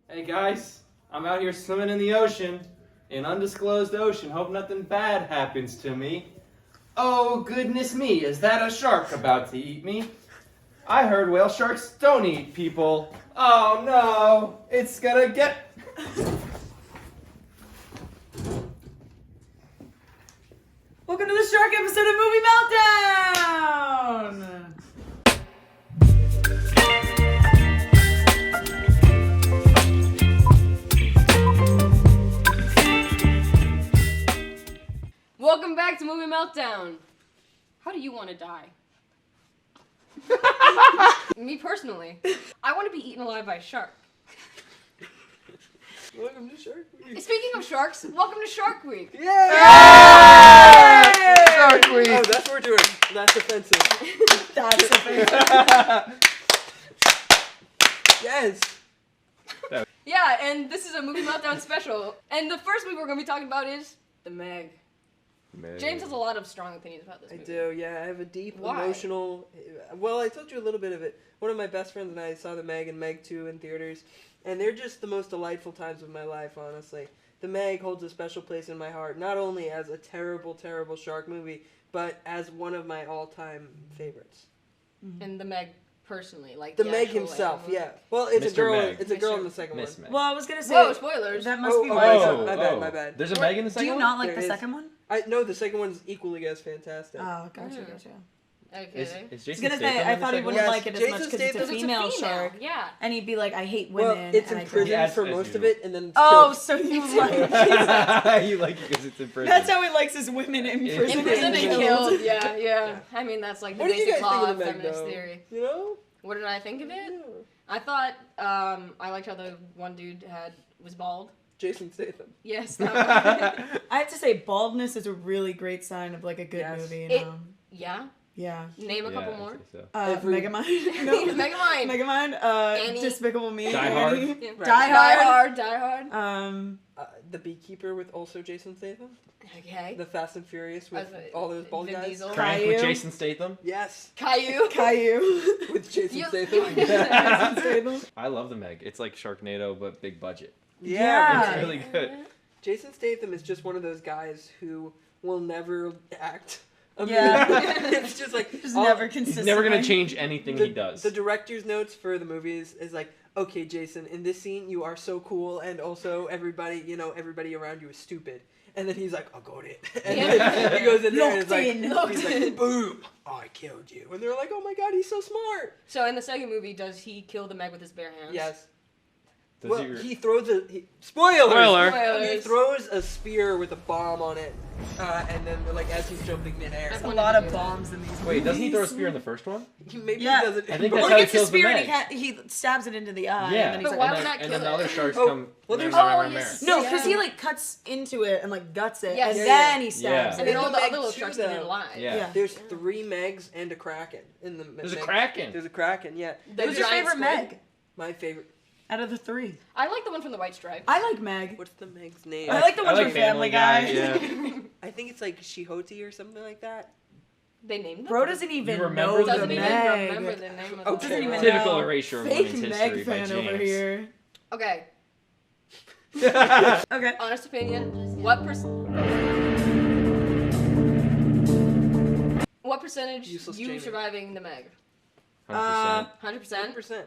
Hey guys, I'm out here swimming in the ocean, an undisclosed ocean. Hope nothing bad happens to me. Oh goodness me, is that a shark about to eat me? I heard whale sharks don't eat people. Oh no, it's gonna get... Welcome to the Shark episode of Movie Meltdown! Welcome back to Movie Meltdown. How do you want to die? Me personally, I want to be eaten alive by a shark. Welcome to Shark Week. Speaking of sharks, welcome to Shark Week. Yay! Shark Week! Oh, that's what we're doing. That's offensive. That's offensive. Yes. Yeah, and this is a Movie Meltdown special. And the first movie we're going to be talking about is The Meg. James has a lot of strong opinions about this movie. I do, yeah. I have a deep, Why? emotional... Well, I told you a little bit of it. One of my best friends and I saw The Meg and Meg 2 in theaters. And they're just the most delightful times of my life, honestly. The Meg holds a special place in my heart, not only as a terrible, terrible shark movie, but as one of my all-time favorites. And The Meg personally, like The the Meg actual himself, animal. yeah. Well, it's Mr. a girl. Meg. It's a girl Mr. in the second Miss one. Meg. Well, I was gonna say. Whoa, spoilers. That must be oh, why. oh, my bad. There's a Meg in the Do second you one? not like There the is. second one? No, the second one's equally as fantastic. Oh, gotcha, Mm. gotcha. Okay. Is I was Jason gonna say, Statham I in the thought he second wouldn't Yes, like it as Jason much because it's a Statham- female shark. Yeah. And he'd be like, I hate women. Well, it's and in I prison don't. As- for as most of usual. it, and then it's Oh, killed. so you like You like it because it's in prison. That's how he likes his women in In prison. In prison and killed. killed. Yeah. I mean, that's like the What did you basic guys think law of of the Meg, feminist though? theory. You know? What did I think of it? Yeah. I thought I liked how the one dude was bald. Jason Statham. Yes, that one. I have to say, baldness is a really great sign of like a good Yes. movie. You It- know? Yeah. Yeah. Name a couple Yeah, more. I'd say so. Every- Megamind. No. Megamind. Megamind. Annie. Despicable Me. Die Hard. Annie. Yeah. Right. Die Hard. Die Hard. The Beekeeper with also Jason Statham. Okay. The Fast and Furious with As a- all those bald Vin guys. Diesel. Crank with Caillou. Jason Statham. Yes, Caillou. Caillou. with Jason You- Statham. Jason Statham. I love the Meg. It's like Sharknado, but big budget. Yeah. It's really good. Jason Statham is just one of those guys who will never act. I mean, Yeah. it's just like Just all- never He's consistent. never gonna change anything he does. The director's notes for the movies is like, okay, Jason, in this scene you are so cool, and also everybody around you is stupid. And then he's like, I got it. And then he goes in there and it's like, Locked he's in. like, boom, I killed you. And they're like, oh my god, he's so smart. So in the second movie, does he kill the Meg with his bare hands? Yes. Does Well, he- he throws spoiler! Spoiler. He Spoilers. throws a spear with a bomb on it, and then like as he's jumping midair. There's a wanted lot to of do that. bombs in these movies. Wait, doesn't he throw a spear in the first one? Maybe Yeah. he doesn't. I think Well, that's he how he gets the kills the spear and Meg. he stabs it into the eye. Yeah. And then he's But like, why would and, not then, and kill then the it? other sharks Oh, come. well, there's- Oh, yes. no, because Yeah. he like cuts into it and like guts it, Yes. and Yeah, then he yeah. stabs And it. then all the Meg other little too, sharks get it though. alive. Yeah. Yeah. There's 3 Megs and a Kraken in the. There's a Meg. Kraken. There's a Kraken, yeah. The Who's your giant favorite squid. Meg My favorite. out of the 3? I like the one from the White Stripes. I like Meg. What's the Meg's name? I like the one from Family Guy. Yeah. I think it's like Shihoti or something like that. They named them. Bro doesn't even You remember know the the doesn't even Meg. remember the name of Okay. the Doesn't even Typical know. erasure of Fake women's Meg history by fan James. over here. Okay. Okay. Honest opinion. What percentage Useless you Jamie. surviving the Meg? 100%. 100%?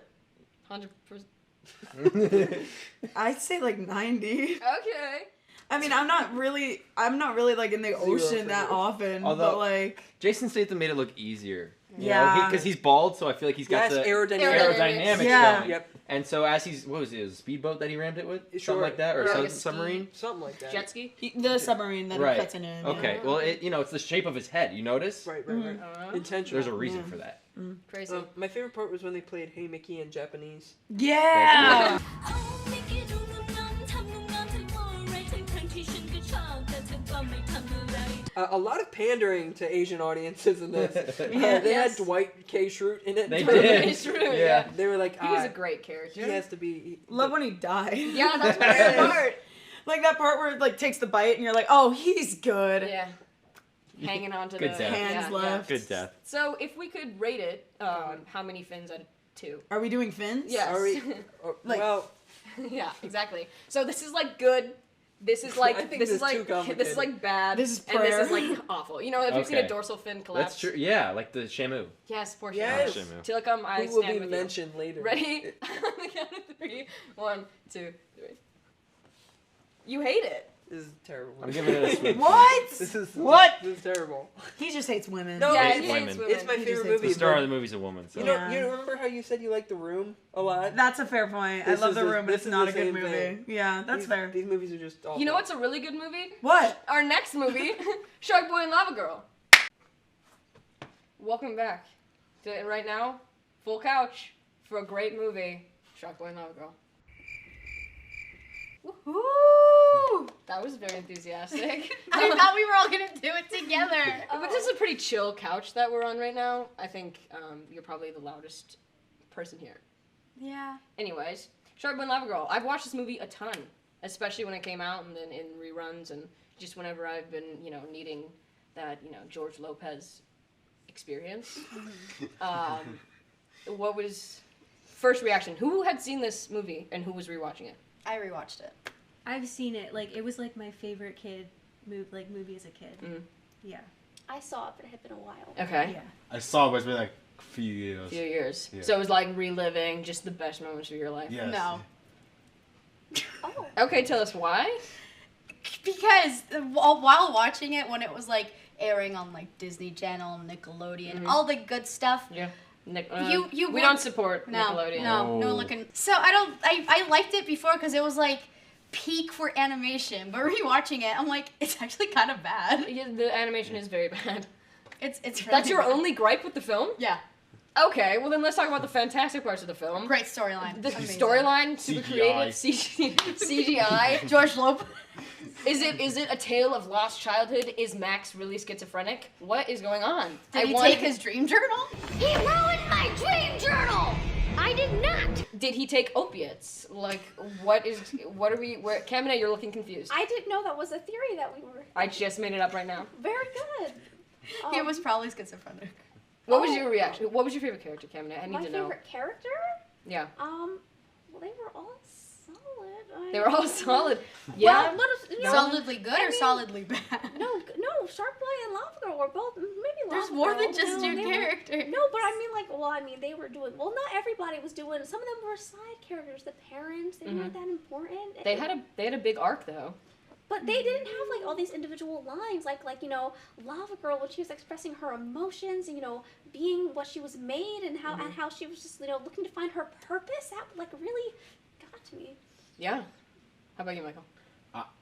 100%. 100%. I'd say like 90. Okay. I mean, I'm not really like in the 0 ocean for that you. often, Although- but like, Jason Statham made it look easier. Yeah. Because he's bald, so I feel like he's got Yes, the aerodynamics. aerodynamics Yeah. going. Yep. And so as he's, what was it, a speedboat that he rammed it with? Sure. Something like that? Or Yeah, some like a ski- submarine? Something like that. Jet ski? the submarine that Right. he cuts in. Okay, well, it's the shape of his head, you notice? Right. Mm. Intentional. There's a reason Yeah. for that. Crazy. My favorite part was when they played Hey Mickey in Japanese. Yeah. A lot of pandering to Asian audiences in this. Yeah. They Yes. had Dwight K. Schrute in it. They It's did. true, Yeah. They were like, He was a great character. he has to be. Love when he died. Yeah, that's my favorite part. Like that part where it like takes the bite and you're like, oh, he's good. Yeah. Hanging on to Good the death. Hands yeah, left. Good death. So if we could rate it, how many fins out of 2? Are we doing fins? Yes. Are we, Like- well, Yeah, exactly. So this is like good. This is like I think this is this is too like complicated. this is like bad. This is and this prayer. is like awful. You know, if you've seen a Okay. dorsal fin collapse. That's true. Yeah, like the Shamu. Yes, poor Yes. Shamu. Shamu. Tilakam, I Who will stand be with mentioned later. you. Ready? On the count of 3. 1, 2, 3. You hate it. This is terrible. I'm giving it a switch. What? This is What? This is terrible. He just hates women. No, Yeah, hates he hates women. women. It's my He just favorite hates movie. The star but- of the movie's a woman. So. You Yeah. know, you remember how you said you liked The Room a lot? That's a fair point. This I love is The the- Room, but this it's is not the a good same movie. thing. Yeah, that's fair. These movies are just awful. You know what's a really good movie? What? Our next movie, Sharkboy and Lavagirl. Welcome back. Right now, full couch for a great movie, Sharkboy and Lavagirl. Woohoo! That was very enthusiastic. I thought we were all gonna do it together. But this is a pretty chill couch that we're on right now. I think you're probably the loudest person here. Yeah. Anyways, Sharkboy and Lavagirl. I've watched this movie a ton, especially when it came out and then in reruns and just whenever I've been, needing that, George Lopez experience. What was first reaction? Who had seen this movie and who was rewatching it? I rewatched it. I've seen it. Like, it was like my favorite movie as a kid. Mhm. Yeah. I saw it, but it had been a while. Okay. Yeah. I saw it, but it's been like a few years. Few years. Yeah. So it was like reliving just the best moments of your life. Yes. No. Oh. Okay, tell us why. Because while watching it, when it was like airing on like Disney Channel, Nickelodeon, all the good stuff. Yeah. Nick, You we would- don't support No, Nickelodeon. no Oh. looking. So I liked it before because it was like peak for animation, but rewatching it, I'm like, it's actually kind of bad. Yeah, the animation is very bad. It's really That's your bad. only gripe with the film? Yeah. Okay, well then let's talk about the fantastic parts of the film. Great storyline. The Amazing. storyline, super CGI. creative, CGI. George Lopez. Is it a tale of lost childhood? Is Max really schizophrenic? What is going on? Did he want- take his dream journal? He ruined my dream journal! I did not! Did he take opiates? Like, what are we, Kamina, you're looking confused. I didn't know that was a theory that we were... I just made it up right now. Very good. He was probably schizophrenic. What was your reaction? What was your favorite character, Kamina? I need My to know. favorite character? Yeah. Well, they were all solid. They were all solid. Yeah. Well, Solidly good I or mean- solidly bad? no, Sharkboy and Lavagirl were both, maybe There's Lavagirl. more than just No, two they were- characters. No, but I mean, they were doing, well, not everybody was doing, some of them were side characters, the parents, they weren't that important. They had a big arc though. But they didn't have like all these individual lines, like Lavagirl when she was expressing her emotions, and being what she was made, and how she was just looking to find her purpose. That like really got to me. Yeah. How about you, Michael?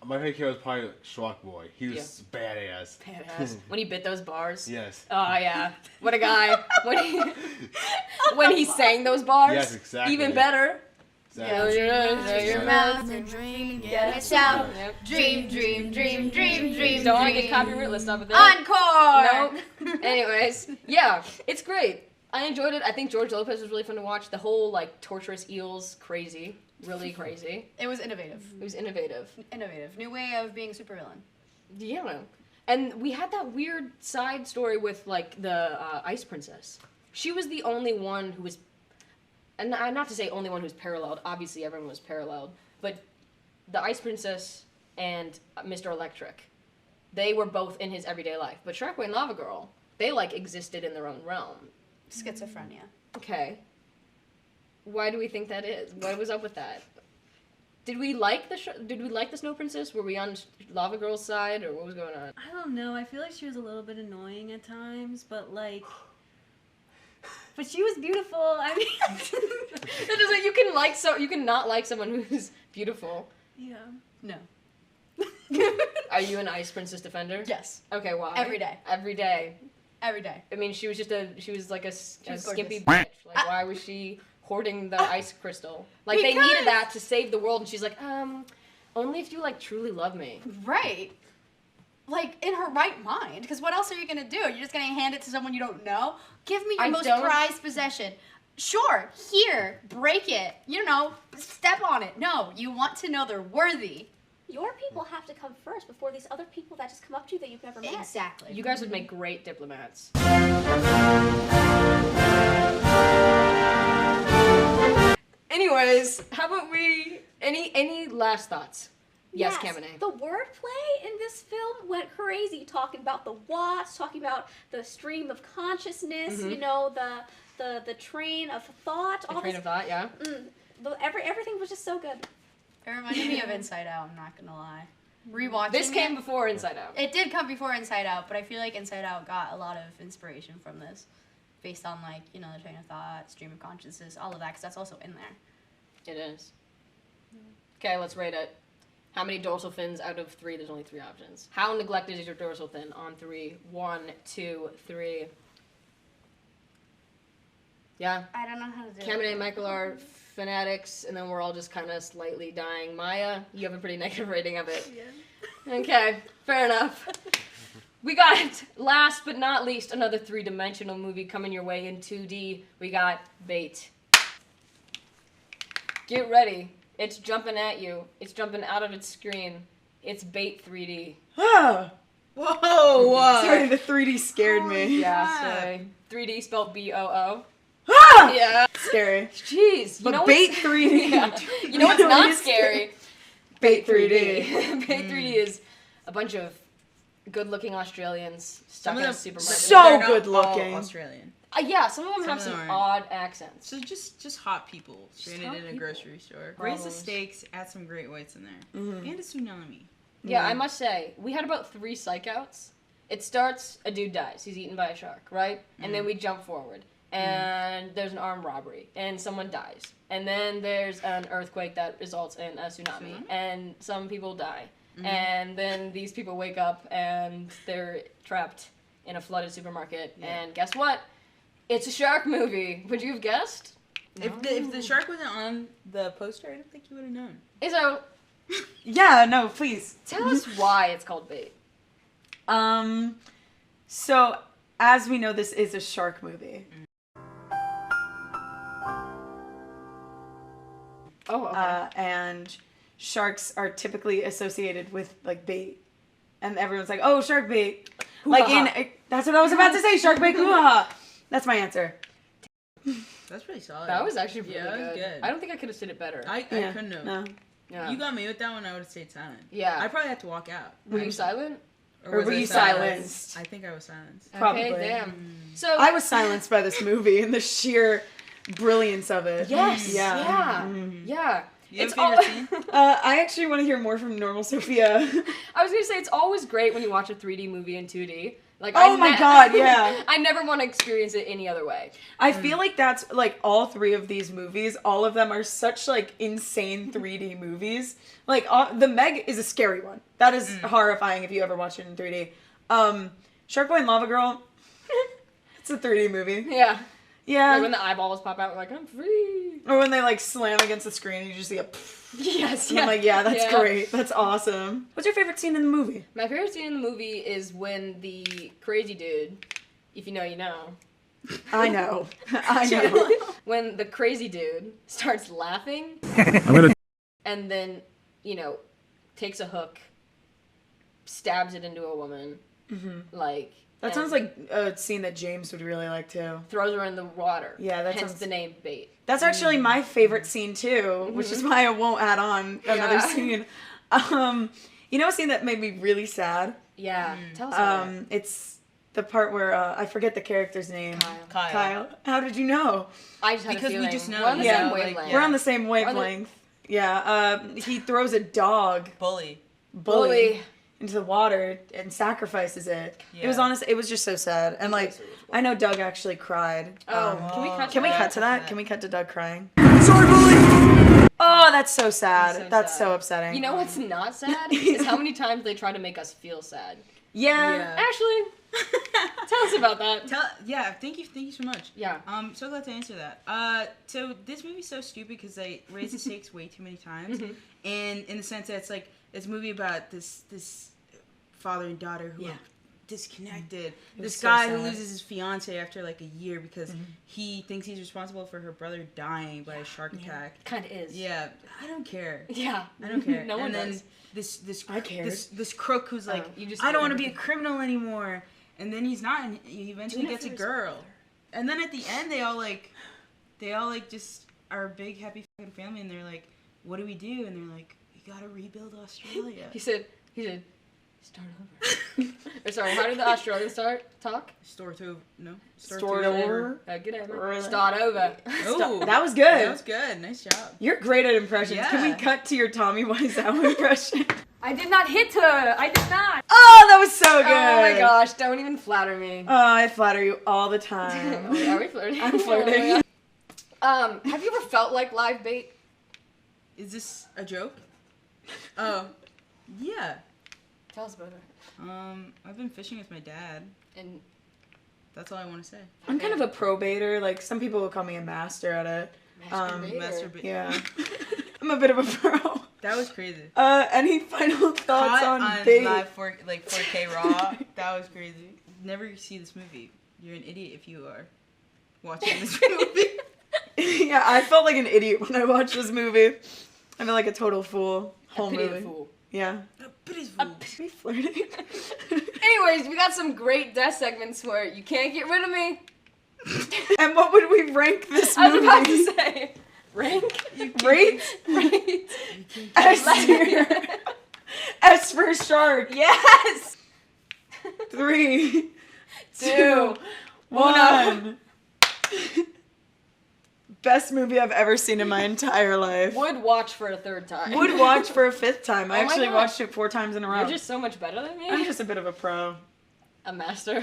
My favorite character was probably Sharkboy. He was badass. Badass. When he bit those bars. Yes. Oh yeah. What a guy. When he sang those bars. Yes, exactly. Even better. Exactly. Your mouth and dream, get it out. Yep. Dream, dream, dream, dream, dream. Don't want to get copyright. Let's stop it there. Encore! Nope. Anyways, yeah, it's great. I enjoyed it. I think George Lopez was really fun to watch. The whole like torturous eels, crazy, really crazy. It was innovative. It was innovative. Innovative. New way of being supervillain. Yeah, and we had that weird side story with like the Ice Princess. She was the only one who was, and not to say only one who's paralleled. Obviously, everyone was paralleled, but the Ice Princess and Mr. Electric, they were both in his everyday life. But Sharkboy and Lavagirl, they like existed in their own realm. Schizophrenia. Okay. Why do we think that is? What was up with that? Did we like the Snow Princess? Were we on Lavagirl's side, or what was going on? I don't know. I feel like she was a little bit annoying at times, but like. But she was beautiful. I mean. That doesn't. You can not like someone who's beautiful. Yeah. No. Are you an Ice Princess defender? Yes. Okay, why? Every day. Every day. Every day. I mean, she was like a was skimpy gorgeous. bitch. Like, why was she hoarding the ice crystal? Like, they Because- needed that to save the world, and she's like, only if you like truly love me. Right. Like, in her right mind. Because what else are you going to do? You're just going to hand it to someone you don't know? Give me your I most don't- prized possession. Sure, here, break it. You know, step on it. No, you want to know they're worthy. Your people have to come first before these other people that just come up to you that you've never met. Exactly. You guys would make great diplomats. Anyways, how about we Any last thoughts? Yes, Kamine. The wordplay in this film went crazy. Talking about the watch, talking about the stream of consciousness. You know, the train of thought. The train of thought, yeah. Everything was just so good. It reminded me of Inside Out, I'm not gonna lie. Rewatching This came before Inside Out. It did come before Inside Out, but I feel like Inside Out got a lot of inspiration from this. Based on, like, you know, the train of thought, stream of consciousness, all of that, because that's also in there. It is. Okay, let's rate it. How many dorsal fins out of 3? There's only 3 options. How neglected is your dorsal fin on 3? 1, 2, 3. Yeah. I don't know how to do Kamine it. and Michael are fanatics, and then we're all just kind of slightly dying. Maya, you have a pretty negative rating of it. Yeah. Okay, fair enough. We got, last but not least, another 3-dimensional movie coming your way in 2D. We got Bait. Get ready. It's jumping at you. It's jumping out of its screen. It's Bait 3D. Ah! Whoa! Sorry, the 3D scared me. Yeah, sorry. 3D spelled B-O-O. Ah! Yeah. Scary. Jeez. You But know Bait what's- 3D. Yeah. You know what's not scary? Bait 3D. Bait 3D is a bunch of good-looking Australians stuck in a supermarket. So They're not good all looking. Australian. Yeah, some of them Some have of some them aren't. odd accents. So just hot people stranded hot in a people. grocery store. Raise the Problems. stakes, add some great whites in there. Mhm. And a tsunami. Yeah, I must say, we had about 3 psych outs. It starts, a dude dies. He's eaten by a shark, right? And then we jump forward. And there's an armed robbery. And someone dies. And then there's an earthquake that results in a tsunami. And some people die. And then these people wake up and they're trapped in a flooded supermarket. And guess what? It's a shark movie. Would you have guessed? If the shark wasn't on the poster, I don't think you would have known. So, Yeah, no, please. tell us why it's called Bait. So, as we know, this is a shark movie. Oh, okay. And sharks are typically associated with, like, bait. And everyone's like, oh, shark bait. Like, that's what I was about to say, shark bait, hoo-ha. That's my answer. That's pretty solid. That was actually really Yeah, that was good. I don't think I could have said it better. I Yeah. couldn't have. No. Yeah. You got me with that one, I would have stayed silent. Yeah. I probably had to walk out. Were you silent? Or was were I you silenced? I think I was silenced. Probably. Okay, damn. So I was silenced by this movie and the sheer brilliance of it. yes, Yeah. yeah, Mhm. yeah. You have It's a favorite scene? I actually want to hear more from Normal Sophia. I was gonna say it's always great when you watch a 3D movie in 2D. Like, Oh my God, yeah. I never want to experience it any other way. I feel like that's, like, all 3 of these movies, all of them are such, like, insane 3D movies. Like, The Meg is a scary one. That is horrifying if you ever watch it in 3D. Sharkboy and Lavagirl, it's a 3D movie. Yeah. Yeah. Like when the eyeballs pop out, we're like, I'm free. Or when they, like, slam against the screen and you just see a Yes, and yeah. I'm like, yeah, that's Yeah. great. That's awesome. What's your favorite scene in the movie? My favorite scene in the movie is when the crazy dude, if you know, you know. I know. I know. When the crazy dude starts laughing and then, you know, takes a hook, stabs it into a woman, like... That sounds like a scene that James would really like too. Throws her in the water. Yeah, that hence sounds... the name Bait. That's actually my favorite scene too, which is why I won't add on another Yeah. scene. You know a scene that made me really sad? Yeah, tell us about it. It's the part where I forget the character's name. Kyle. How did you know? I just had Because a we feeling. just know, We're on the you same know, like, wavelength. yeah. We're on the same wavelength. Yeah. He throws a dog, Bully. bully, into the water and sacrifices it. Yeah. It was honest. It was just so sad. And like, I know Doug actually cried. Oh, can we cut Can we that? cut to that? Can we cut to Doug crying? Sorry, bully! Oh, that's so sad. That's so upsetting. You know what's not sad? Is how many times they try to make us feel sad. Yeah. Actually, tell us about that. Thank you so much. Yeah. So glad to answer that. So this movie's so stupid because they raise the stakes way too many times, and in the sense that it's like this movie about this father and daughter who are disconnected. This so guy who sad. loses his fiance after like a year because he thinks he's responsible for her brother dying by a shark attack. Kind of is. Yeah, I don't care. Yeah. I don't care. No one and then does. this crook who's like, you just I don't want to be a criminal anymore. And then he's not, and he eventually gets a Jennifer's girl. And then at the end, they all just are a big happy fucking family, and they're like what do we do? And they're like, we gotta rebuild Australia. He said, start over. Or sorry, how did the Australians talk? Start over. No. Start over. Good Emma. Start over. Oh, That was good. that was good. Nice job. You're great at impressions. Can we Yeah. cut to your Tommy Wiseau impression? I did not hit her. I did not. Oh, that was so good. Oh my gosh, don't even flatter me. Oh, I flatter you all the time. Are we flirting? I'm flirting. Have you ever felt like live bait? Is this a joke? Oh, yeah. Tell us about it. I've been fishing with my dad. And That's all I want to say. I'm kind of a probator. Like, some people will call me a master at it. masturbator. Yeah. I'm a bit of a pro. That was crazy. Any final thoughts Caught on on bait? live 4K raw. That was crazy. Never see this movie. You're an idiot if you are watching this movie. Yeah, I felt like an idiot when I watched this movie. I feel like a total fool. Whole Pity movie. the fool. Yeah. Pitiful. We flirting. Anyways, we got some great death segments where you can't get rid of me. And what would we rank this I was movie? about to say, rank, Rate? rate. S tier. S for shark. Yes. 3, 2, 2, 1. Best movie I've ever seen in my entire life. Would watch for a third time. Would watch for a 5th time. I Oh my actually gosh. watched it 4 times in a row. You're just so much better than me. I'm just a bit of a pro. a master.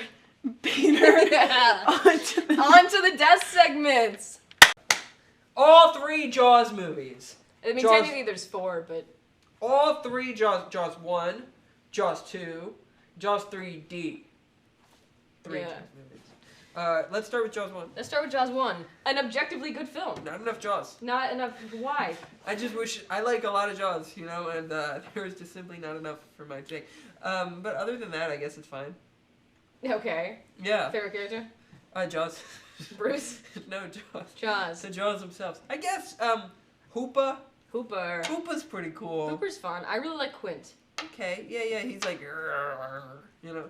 Peter. Yeah. On to the On to the death segments. All 3 Jaws movies. I mean, Jaws- technically there's 4, but All 3 Jaws. Jaws 1, Jaws 2, Jaws 3D. 3 Yeah. Jaws movies. Let's start with Jaws 1. let's start with Jaws 1. An objectively good film. Not enough Jaws. Not enough. Why? I just wish I like a lot of Jaws, you know, and there was just simply not enough for my take. But other than that, I guess it's fine. Okay. Yeah. Favorite character? Jaws. Bruce. No, Jaws. Jaws. The Jaws themselves. I guess Hoopa. Hooper. Hoopa's pretty cool. Hooper's fun. I really like Quint. Okay, yeah, he's like, you know.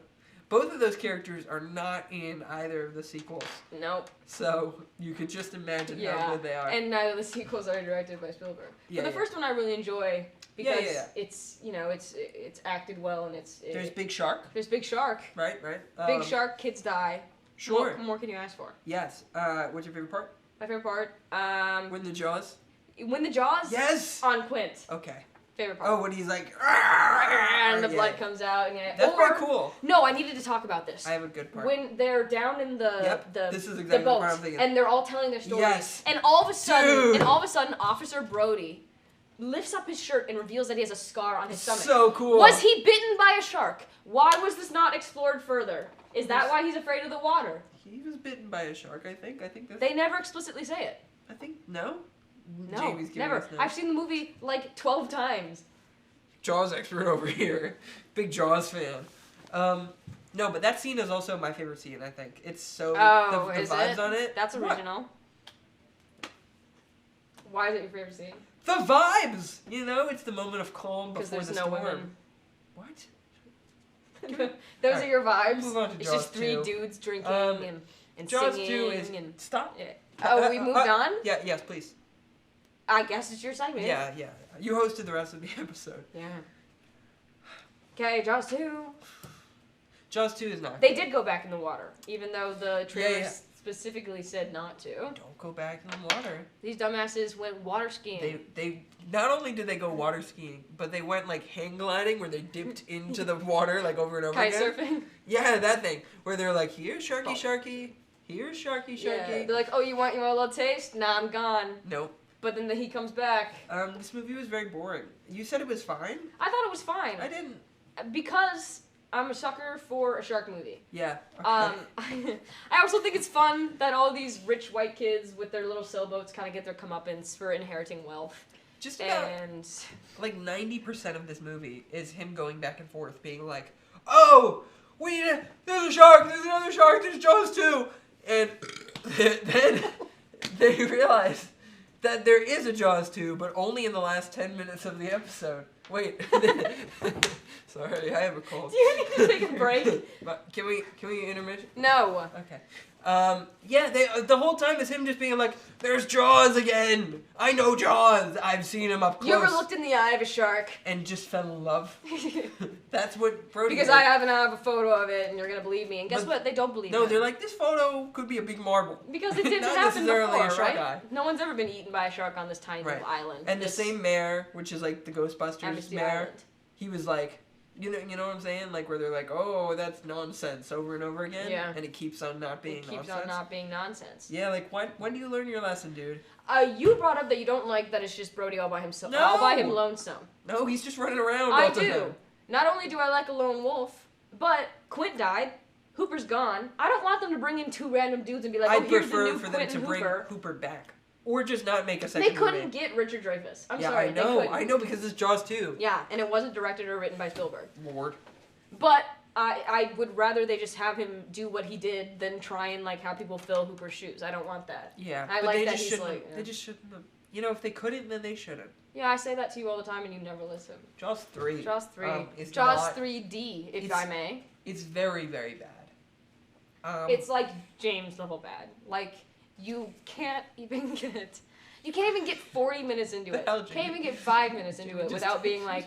Both of those characters are not in either of the sequels, Nope. so you could just imagine how Yeah. good they are. And neither of the sequels are directed by Spielberg. Yeah, But the yeah. first one I really enjoy because Yeah. it's it's acted well and There's Big Shark, there's Big Shark. right? Big Shark, kids die. Sure. What more can you ask for? Yes. What's your favorite part? My favorite part. When the Jaws? When the Jaws. Yes. On Quint. Okay. Favorite part. Oh, when he's like, And the yeah. blood comes out. And That's pretty cool. No, I needed to talk about this. I have a good part. When they're down in the Yep, the, this is the exactly the boat part I'm thinking. and they're all telling their stories. Yes. And all of a sudden, Officer Brody lifts up his shirt and reveals that he has a scar on his stomach. So cool. Was he bitten by a shark? Why was this not explored further? Is that why he's afraid of the water? He was bitten by a shark, I think. I think that's. They never explicitly say it. I think no. No, Jamie's giving never. us no. I've seen the movie like 12 times. Jaws expert over here. Big Jaws fan. No, but that scene is also my favorite scene, I think. It's so Oh, the is vibes it? on it. That's What? original. Why is it your favorite scene? The vibes! You know, it's the moment of calm Because before there's the no storm. women. What? Those Alright, are your vibes. move on to It's Jaws just 3 2. dudes drinking and Jaws singing 2 is and stop. yeah. Oh, we moved on? Yeah, yes, please. I guess it's your segment. Yeah. You hosted the rest of the episode. Yeah. Okay, Jaws 2. Jaws 2 is not. They did go back in the water, even though the trailer Yeah. specifically said not to. Don't go back in the water. These dumbasses went water skiing. They not only did they go water skiing, but they went like hang gliding where they dipped into the water like over and over Kite again. surfing. Yeah, that thing where they're like, here's Sharky Oh. Sharky, here's Sharky Yeah. Sharky. They're like, oh, you want a little taste? Nah, I'm gone. Nope. But then he comes back. This movie was very boring. You said it was fine. I thought it was fine. I didn't. Because I'm a sucker for a shark movie. Yeah. Okay. I also think it's fun that all these rich white kids with their little sailboats kind of get their comeuppance for inheriting wealth. Just about And like 90% of this movie is him going back and forth, being like, "Oh, there's a shark. There's another shark. There's Jaws too." And then they realize that there is a Jaws 2, but only in the last 10 minutes of the episode. Wait. Sorry, I have a cold. Do you need to take a break? But can we intermission? No. Okay. Yeah, the whole time is him just being like, "There's Jaws again. I know Jaws. I've seen him up close." You ever looked in the eye of a shark? and just fell in love? That's what Brody Because did. I have a photo of it, and you're gonna believe me. And guess But- what? They don't believe No, me. they're like, this photo could be a big marble. Because it didn't Not happen necessarily before, a shark right? eye. No one's ever been eaten by a shark on this tiny Right. little island. And the This same mayor, which is like the Ghostbusters Amnesty mayor, Island. he was like, you know what I'm saying? Like where they're like, oh, that's nonsense over and over again. Yeah. And it keeps on not being It keeps nonsense. on not being nonsense. Yeah, like when do you learn your lesson, dude? You brought up that you don't like that it's just Brody all by himself. No! All by him lonesome. No, he's just running around. I all the do. time. Not only do I like a lone wolf, but Quint died. Hooper's gone. I don't want them to bring in two random dudes and be like, oh, I'd here's the prefer new for them Quint to and bring Hooper. Hooper back, or just not make a They second couldn't movie. get Richard Dreyfuss. I'm Yeah, sorry. I know. They couldn't. I know because it's Jaws 2. Yeah, and it wasn't directed or written by Spielberg. Lord. But I would rather they just have him do what he did than try and like have people fill Hooper's shoes. I don't want that. Yeah, I but like they that just he's shouldn't. like, They just shouldn't have. You know, if they couldn't, then they shouldn't. Yeah, I say that to you all the time and you never listen. Jaws 3. Jaws 3. Is Jaws not, 3D, if it's- I may. It's very, very bad. It's like James level bad. Like you can't even get 40 minutes into it. Hell, Can't James. even get 5 minutes into it Just- without being like,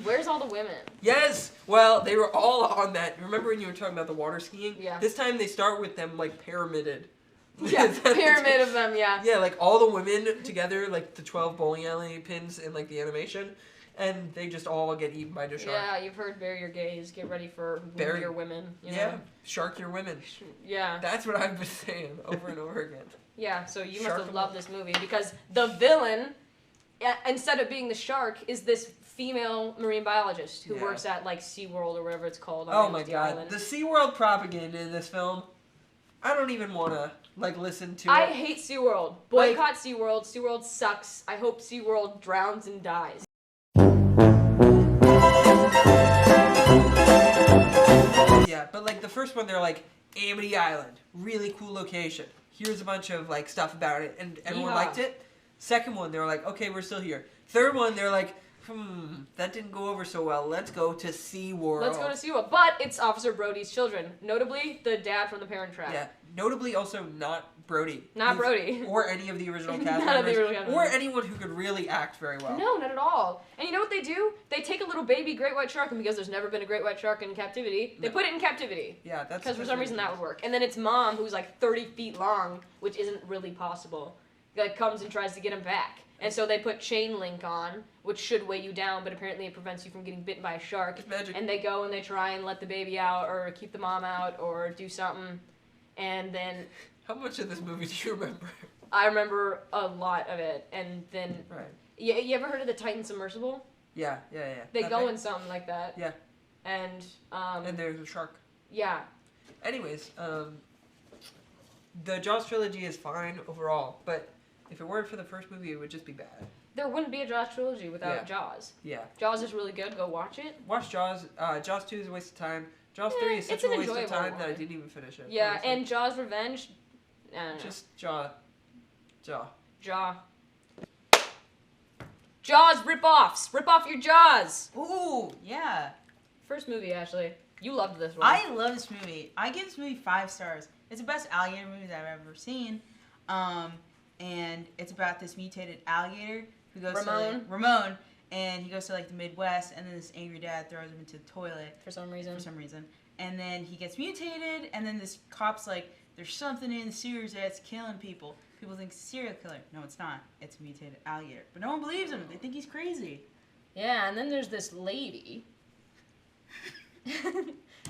where's all the women? Yes! Well, they were all on that. Remember when you were talking about the water skiing? Yeah. This time they start with them, like, pyramided. Yeah, pyramid of them, yeah. Yeah, like, all the women together, like, the 12 bowling alley pins in, like, the animation, and they just all get eaten by the shark. Yeah, you've heard bury your gays, get ready for Bury- your women. You know? Yeah, shark your women. Yeah. That's what I've been saying over and over again. Yeah, so you must Shark have them loved all. this movie because the villain, instead of being the shark, is this female marine biologist who Yeah. works at like SeaWorld or whatever it's called on Oh my Amnesty god. Island. The SeaWorld propaganda in this film, I don't even want to, like, listen to I it. hate SeaWorld. Boycott SeaWorld. SeaWorld sucks. I hope SeaWorld drowns and dies. Yeah, but, like, the first one, they're like, Amity Island, really cool location. Here's a bunch of, like, stuff about it, and everyone Yeehaw. liked it. Second one, they were like, okay, we're still here. Third one, they're like, that didn't go over so well. Let's go to SeaWorld. Let's go to SeaWorld. But it's Officer Brody's children. Notably, the dad from The Parent Trap. Yeah, notably also not Brody. Not He's- Brody. Or any of the original cast None of the members. original cast Or members. anyone who could really act very well. No, not at all. And you know what they do? They take a little baby great white shark, and because there's never been a great white shark in captivity, they No. put it in captivity. Yeah, that's... Because for some reason that would work. And then its mom, who's like 30 feet long, which isn't really possible, like comes and tries to get him back. And so they put chain link on, which should weigh you down, but apparently it prevents you from getting bitten by a shark. It's magic. And they go and they try and let the baby out, or keep the mom out, or do something. And then How much of this movie do you remember? I remember a lot of it. And then, Right. you ever heard of the Titan submersible? Yeah. They That go thing. in something like that. Yeah. And And there's a shark. yeah. Anyways, the Jaws trilogy is fine overall, but if it weren't for the first movie, it would just be bad. There wouldn't be a Jaws trilogy without Yeah. Jaws. Yeah. Jaws is really good. Go watch it. Watch Jaws. Jaws 2 is a waste of time. Jaws 3 is it's such a an waste of enjoyable time that I one. didn't even finish it. Yeah, honestly. and Jaws Revenge. I don't know. Just Jaw. Jaws rip-offs. Rip off your Jaws. Ooh, yeah. First movie, Ashley. You loved this one. I love this movie. I give this movie 5 stars. It's the best alligator movie that I've ever seen. And it's about this mutated alligator who goes to Ramon, and he goes to like the Midwest, and then this angry dad throws him into the toilet for some reason. And then he gets mutated, and then this cop's like, there's something in the sewers that's killing people. People think it's a serial killer. No, it's not. It's a mutated alligator. But no one believes him. They think he's crazy. Yeah, and then there's this lady,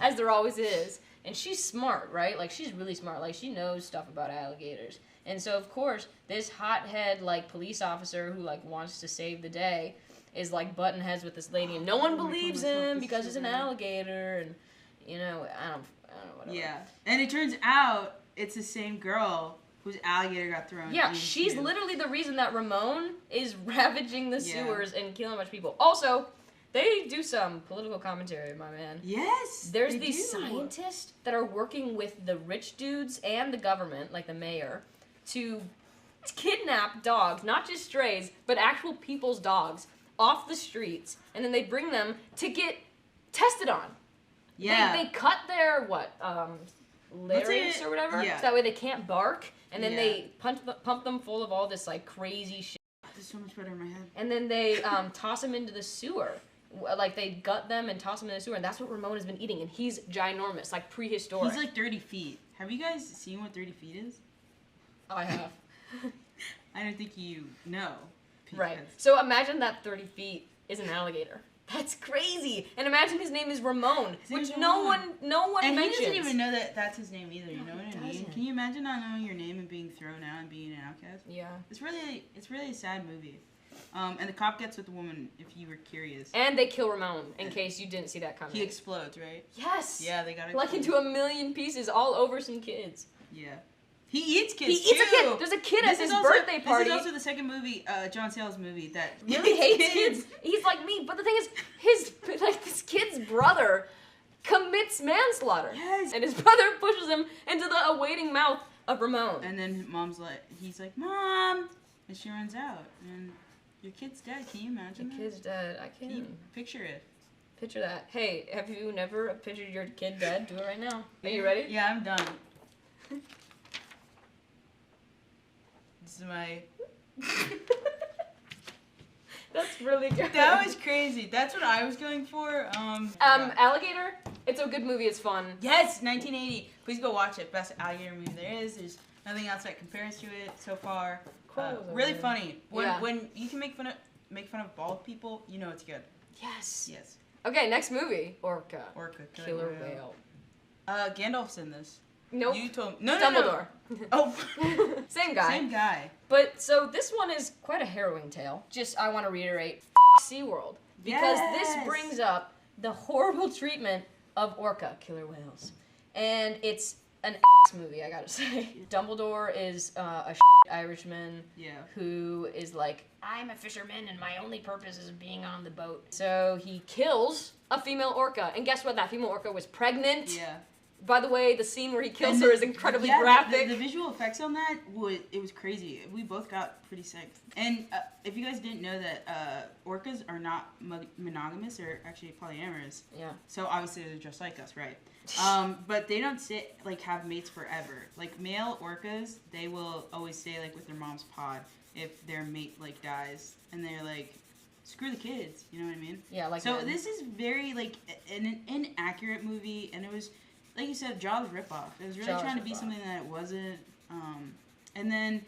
as there always is, and she's smart, right? Like, she's really smart. Like, she knows stuff about alligators. And so, of course, this hothead, like, police officer who, like, wants to save the day is, like, butting heads with this lady, and no one believes him because it's an alligator, and, you know, I don't know, whatever. Yeah. And it turns out it's the same girl whose alligator got thrown. Yeah, into. she's literally the reason that Ramon is ravaging the Yeah. sewers and killing a bunch of people. Also, they do some political commentary, my man. Yes. There's they these do. scientists that are working with the rich dudes and the government, like the mayor, to kidnap dogs, not just strays, but actual people's dogs, off the streets, and then they bring them to get tested on. Yeah. They cut their, larynx or whatever, Yeah. so that way they can't bark, and then Yeah. they pump them full of all this, like, crazy shit. This is so much better in my head. And then they toss them into the sewer. Like, they gut them and toss them in the sewer, and that's what Ramon has been eating, and he's ginormous, like, prehistoric. He's like 30 feet. Have you guys seen what 30 feet is? I have. I don't think you know. Right. because- So imagine that 30 feet is an alligator. That's crazy. And imagine his name is Ramon, His name's which no Ramon. one And mentions. he doesn't even know that that's his name either. You know No, what he I mean? doesn't. Can you imagine not knowing your name and being thrown out and being an outcast? Yeah. It's really a sad movie. And the cop gets with the woman. If you were curious, And they kill Ramon, in case you didn't see that coming. he explodes, right? Yes. Yeah, they got it. Like into a million pieces, all over some kids. Yeah. He eats kids He eats a too. kid. There's a kid at his birthday party. This is also the second movie, John Sayles movie that Really hates kids. He's like me, but the thing is, this kid's brother commits manslaughter. Yes. And his brother pushes him into the awaiting mouth of Ramon. And then he's like, Mom, and she runs out, and your kid's dead. Can you imagine The that? kid's dead. I Can you can't picture it? picture that. Hey, have you never pictured your kid dead? Do it right now. Are you ready? Yeah, I'm done. This is my. That's really good. That was crazy. That's what I was going for. Alligator. It's a good movie. It's fun. Yes, 1980. Please go watch it. Best alligator movie there is. There's nothing else that compares to it so far. Really funny. When you can make fun of bald people, you know it's good. Yes. Yes. Okay, next movie. Orca. Orca. Killer whale. Gandalf's in this. Nope. You told me. No. Dumbledore. Oh. Same guy. Same guy. But so this one is quite a harrowing tale. Just I want to reiterate, SeaWorld, because this Yes. brings up the horrible treatment of orca killer whales, and it's an movie. I gotta say, Dumbledore is a Irishman Yeah. who is like, I'm a fisherman and my only purpose is being on the boat. So he kills a female orca, and guess what? That female orca was pregnant. Yeah. By the way, the scene where he kills And her is incredibly yeah, graphic. The visual effects on that it was crazy. We both got pretty sick. And if you guys didn't know that orcas are not monogamous, they're actually polyamorous. Yeah. So obviously they're just like us, right? But they don't have mates forever. Like male orcas, they will always stay like with their mom's pod if their mate like dies, and they're like, screw the kids. You know what I mean? Yeah, like So men. this is very like an inaccurate movie, and it was. Like you said, Jaws ripoff. It was really Jaws trying to be ripoff. something that it wasn't. And then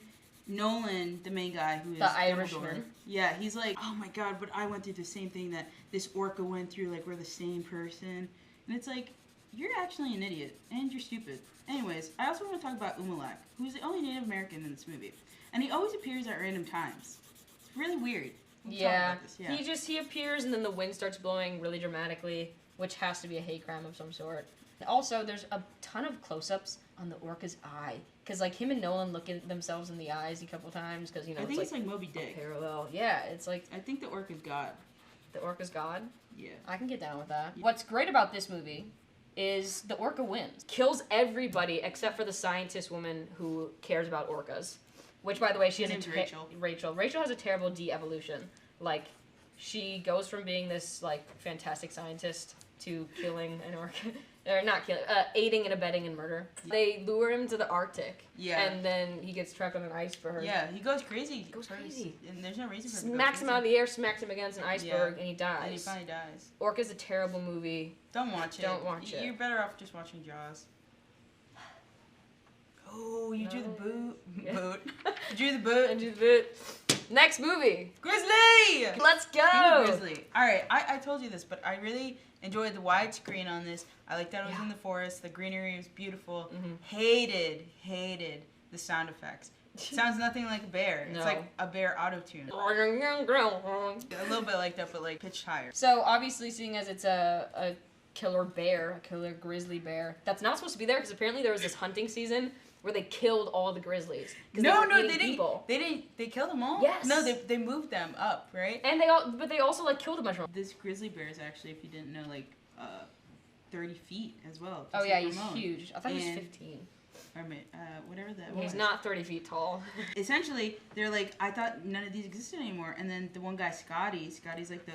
Nolan, the main guy who is The Dumbledore, Irishman. yeah, he's like, oh my god, but I went through the same thing that this orca went through. Like we're the same person, and it's like you're actually an idiot and you're stupid. Anyways, I also want to talk about Umalak, who's the only Native American in this movie, and he always appears at random times. It's really weird. We'll talk Yeah. about this, yeah. He appears and then the wind starts blowing really dramatically, which has to be a hate crime of some sort. Also, there's a ton of close-ups on the orca's eye, because like him and Nolan look at themselves in the eyes a couple times, because I think it's like Moby Dick. parallel. Yeah, it's like I think the orca's God. the orca's god. Yeah. I can get down with that. Yeah. What's great about this movie is the orca wins, kills everybody except for the scientist woman who cares about orcas. Which, by the way, she has Her a name's Rachel. Rachel has a terrible de-evolution. Like, she goes from being this like fantastic scientist to killing an orca. Or not killing, aiding and abetting in murder. They lure him to the Arctic. Yeah. And then he gets trapped on an iceberg. Yeah, he goes crazy. He goes crazy. And there's no reason for him to go Smacks him crazy. out of the air, smacks him against an iceberg, and he dies. And he finally dies. Orca's a terrible movie. Don't watch it. Don't watch it. You're better off just watching Jaws. Oh, you drew the boot. Yeah. Boot. You drew the boot. And just it. Next movie. Grizzly! Let's King go. of Grizzly. Alright, I told you this, but I really enjoyed the widescreen on this. I liked that it was in the forest. The greenery was beautiful. Hated the sound effects. It sounds nothing like a bear. No. It's like a bear auto-tune. A little bit like that, but like pitched higher. So obviously, seeing as it's a killer bear, a killer grizzly bear, that's not supposed to be there because apparently there was this hunting season where they killed all the grizzlies. 'Cause No, were they eating didn't. people. They didn't. They killed them all. Yes. No, they moved them up, right? And but they also like killed a bunch of them. This grizzly bear is actually, if you didn't know, like 30 feet as well. Oh just yeah, like he's Ramon. huge. I thought he was And- 15. or whatever that was. He's not 30 feet tall. Essentially, they're like, I thought none of these existed anymore. And then the one guy, Scotty's like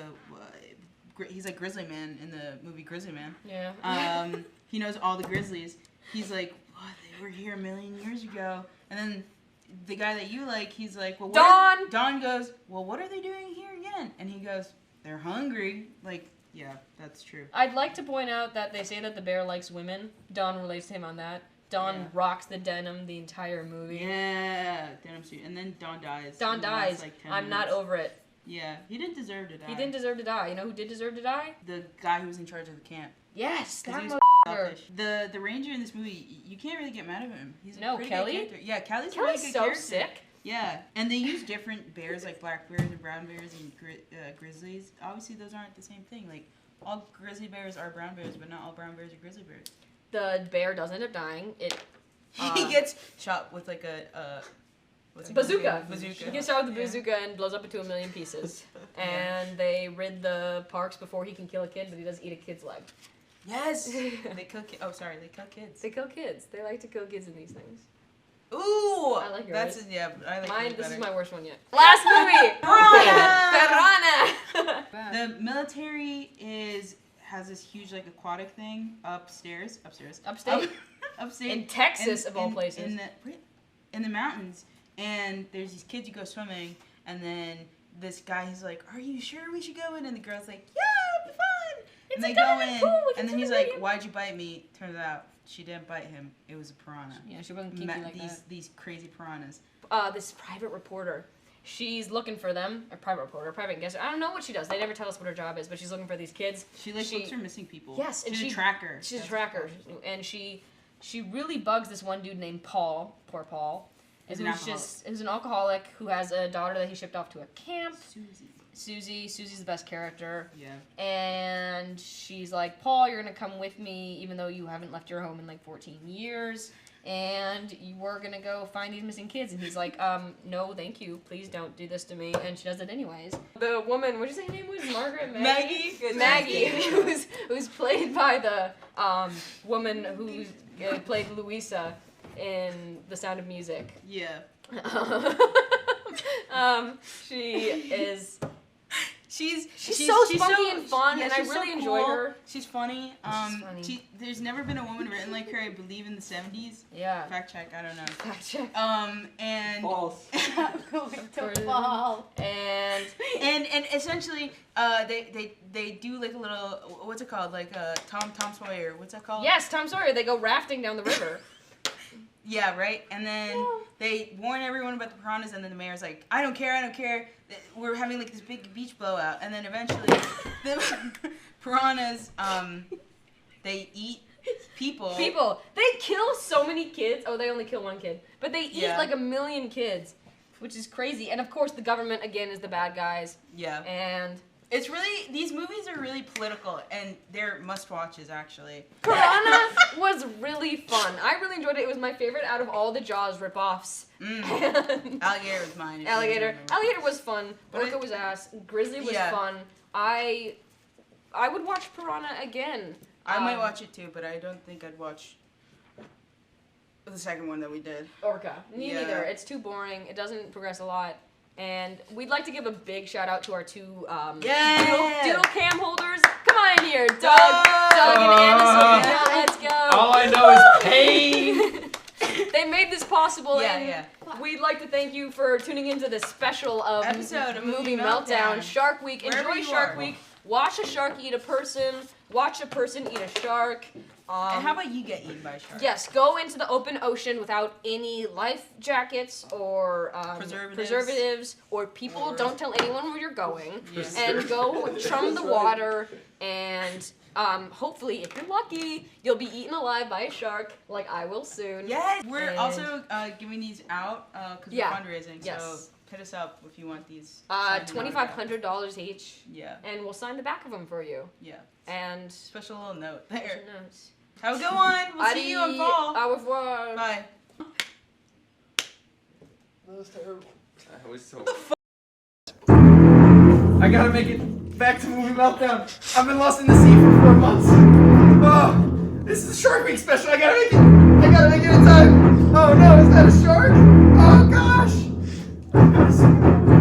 he's like Grizzly Man in the movie Grizzly Man. Yeah. He knows all the grizzlies. He's like, what? They were here a million years ago. And then the guy that you like, he's like, well, Don goes, well, what are they doing here again? And he goes, they're hungry. Like, yeah, that's true. I'd like to point out that they say that the bear likes women. Don relates to him on that. Don rocks the denim the entire movie. Yeah, denim suit. And then Don dies. Don dies. Like I'm not over it. Yeah, he didn't deserve to die. He didn't deserve to die. You know who did deserve to die? The guy who was in charge of the camp. Yes, that He was selfish. The ranger in this movie, you can't really get mad at him. He's a pretty Kelly? good character. Yeah, Kelly's a Kelly's really good so character. sick. Yeah, and they use different bears, like black bears and brown bears and grizzlies. Obviously, those aren't the same thing. Like, all grizzly bears are brown bears, but not all brown bears are grizzly bears. The bear does end up dying. He gets shot with like a bazooka. Bazooka. He gets shot with the bazooka and blows up into 1,000,000 pieces. And they rid the parks before he can kill a kid, but he does eat a kid's leg. Yes! They kill kids. Oh, sorry, they kill kids. They kill kids. They like to kill kids in these things. Ooh! I like yours. I like Mine, yours this is better. my worst one yet. Last movie! Piranha! The military has this huge like aquatic thing upstairs. Upstate? Upstate. In Texas, of all places. In the mountains. And there's these kids who go swimming, and then this guy, he's like, are you sure we should go in? And the girl's like, yeah, it'll be fun. It's and they a go diving in, pool, we can and then swim he's in like, it. why'd you bite me? Turns out she didn't bite him. It was a piranha. Yeah, she wasn't kinky like that. These crazy piranhas. This private reporter. She's looking for them. A private reporter, private investigator. I don't know what she does. They never tell us what her job is, but she's looking for these kids. She looks for missing people. Yes, and she's a tracker. She's a tracker, and she really bugs this one dude named Paul. Poor Paul. Who's an alcoholic who has a daughter that he shipped off to a camp. Susie's the best character. Yeah. And she's like, Paul, you're gonna come with me, even though you haven't left your home in like 14 years. And we're gonna go find these missing kids. And he's like, no, thank you. Please don't do this to me. And she does it anyways. The woman, what'd you say her name was? Margaret? Maggie, who's played by the woman who played Louisa in The Sound of Music. Yeah. She's so spunky and fun, and I really so enjoyed cool. her. She's funny. She's funny. There's never been a woman written like her, I believe, in the 70s. Yeah. Fact check, I don't know. Fact check. And False. Going to fall. And essentially, they do like a little, what's it called? Like Tom Sawyer. What's that called? yes, Tom Sawyer. They go rafting down the river. Yeah, right? And then they warn everyone about the piranhas, and then the mayor's like, I don't care. We're having like this big beach blowout. And then eventually, the piranhas, they eat people. They kill so many kids. Oh, they only kill one kid. But they eat like 1,000,000 kids, which is crazy. And of course, the government, again, is the bad guys. Yeah. And it's really, these movies are really political, and they're must-watches, actually. Piranha was really fun. I really enjoyed it. It was my favorite out of all the Jaws ripoffs. Alligator was mine. Alligator was fun. Orca was ass. Grizzly was fun. I would watch Piranha again. I might watch it too, but I don't think I'd watch the second one that we did. Orca. Me neither. It's too boring. It doesn't progress a lot. And we'd like to give a big shout out to our two dual cam holders. Come on in here, Doug and Anna Sophia. Let's go. All I know is pain. They made this possible, and we'd like to thank you for tuning into this special episode of Movie Meltdown. Shark Week. Wherever Enjoy you Shark are. Week. Watch a shark eat a person. Watch a person eat a shark. And how about you get eaten by a shark? Yes, go into the open ocean without any life jackets or preservatives or people. Don't tell anyone where you're going. Yes. And go chum the water, and hopefully, if you're lucky, you'll be eaten alive by a shark, like I will soon. Yes! We're also giving these out because we're fundraising, Yes. so hit us up if you want these. $2,500 each. Yeah. And we'll sign the back of them for you. Yeah. And special little note there. special notes. Have a good one. We'll see you on fall. Au revoir. Bye. That was terrible. That was so. I gotta make it back to Movie Meltdown. I've been lost in the sea for 4 months. Oh, this is a Shark Week special. I gotta make it I gotta make it in time. Oh no, is that a shark? Oh gosh. I gotta see.